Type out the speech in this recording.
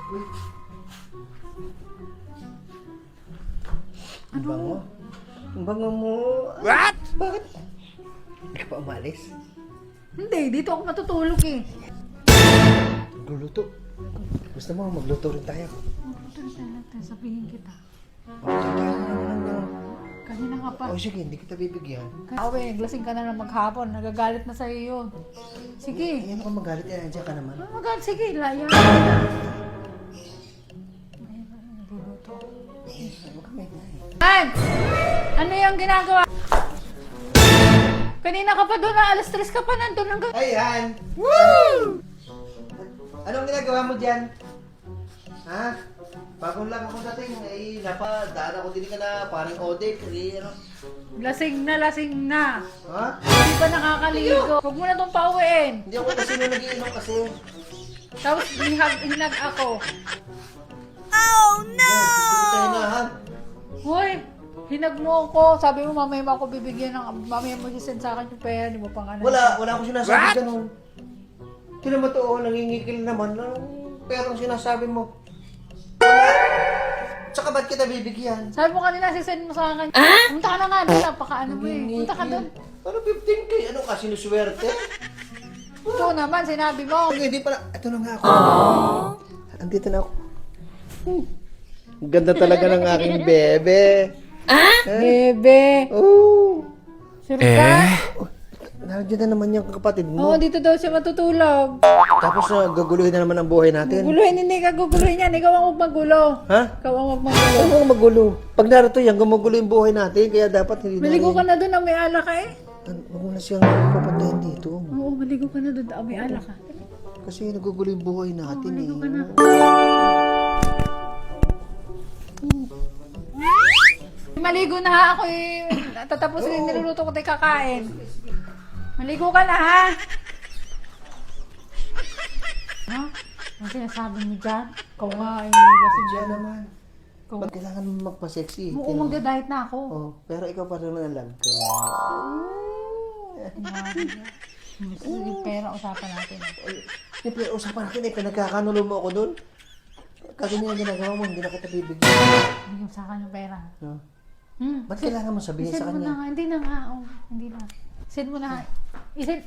Uy. Ano? Bango. Ang bango mo. What? Bakit? Hindi ka pa umalis? Hindi, dito ako matutulog eh. Magluluto. Gusto mo, magluto rin tayo. Ito na talaga, sabihin kita. Bakit tayo naman na? Kanina ka pa. Oh, sige, hindi kita bibigyan. Awe, lasing ka na ng maghapon. Nagagalit na sa'yo yun. Sige. Ayan ako magalit, nandiyan ka naman. Oh my God, sige, laya. Nagluluto. Huwag kami. Han! Ano yung ginagawa? Kanina ka pa doon, alas 3 ka pa nandun hanggang... Ayan! Woo! Anong ginagawa mo dyan? Ha? Bagong lang ako dating, ay napadaan ako din ka na parang Odek, ano? Lasing na. Ha? Hindi pa nakakaligo. Huwag mo na itong pauwiin. Hindi ako kasi nung nagiinom kasi. Tapos hinag ako. Tayo na, ha? Hoy, hinag mo ako. Sabi mo mamaya mo ako bibigyan ng... Mamaya mo sisend sa akin yung pera. Di mo pang ano. Wala ako sinasabi ganun. Tinan mo to, oh, nangingikil naman. Anong perang sinasabi mo? Wala. Tsaka ba't kita bibigyan? Sabi mo kanina sisend mo sa akin. Punta ka na nga doon. Napakaano mo eh. Punta ka doon. Ano 15K? Ano ka, sinuswerte? Ito naman, sinabi mo. Okay, hindi pala. Ito na nga ako. Andito na ako. Ang ganda talaga ng aking bebe. Bebe. Oh. Sure ka? Nandiyan na naman yung kapatid mo. Oo, dito daw siya matutulog. Tapos gaguluhin na naman ang buhay natin. Guluhin, hindi ka guguluhin yan. Ikaw ang huwag magulo. Ha? Ikaw ang huwag magulo. Ano ang magulo? Pag narito yan, gumugulo yung buhay natin. Kaya dapat hindi Maligo ka na doon, may alak ka eh. Huwag mo na siyang papuntahin dito. Oo, maligo ka na doon, may alak ka. Kasi nagugulo yung buhay natin Maligo eh. ka na. Maligo na ha, ako eh. Tatapusin yung niluluto ko tayo kakain. Maligo ka na ha. Ha? Ano sinasabi mo dyan? Ikaw nga eh, lasing Diyan dyan. naman. Ikaw. Ba't kailangan mo magpa-sexy? Oo, magda-diet na ako. Oh, pero ikaw pa naman ang lag ko. Yung pera, usapan natin. Siyempre, usapan natin eh. Pinagkakanulo mo ako dun. Kaganyan yung ginagawa mo, hindi na kita bibigyan. Hindi mo sa akin yung pera. No? Hmm. Ba't kailangan mo sabihin Isend sa mo na kanya? nga. Hindi na nga. Oh, hindi na. Send mo na nga. Isend.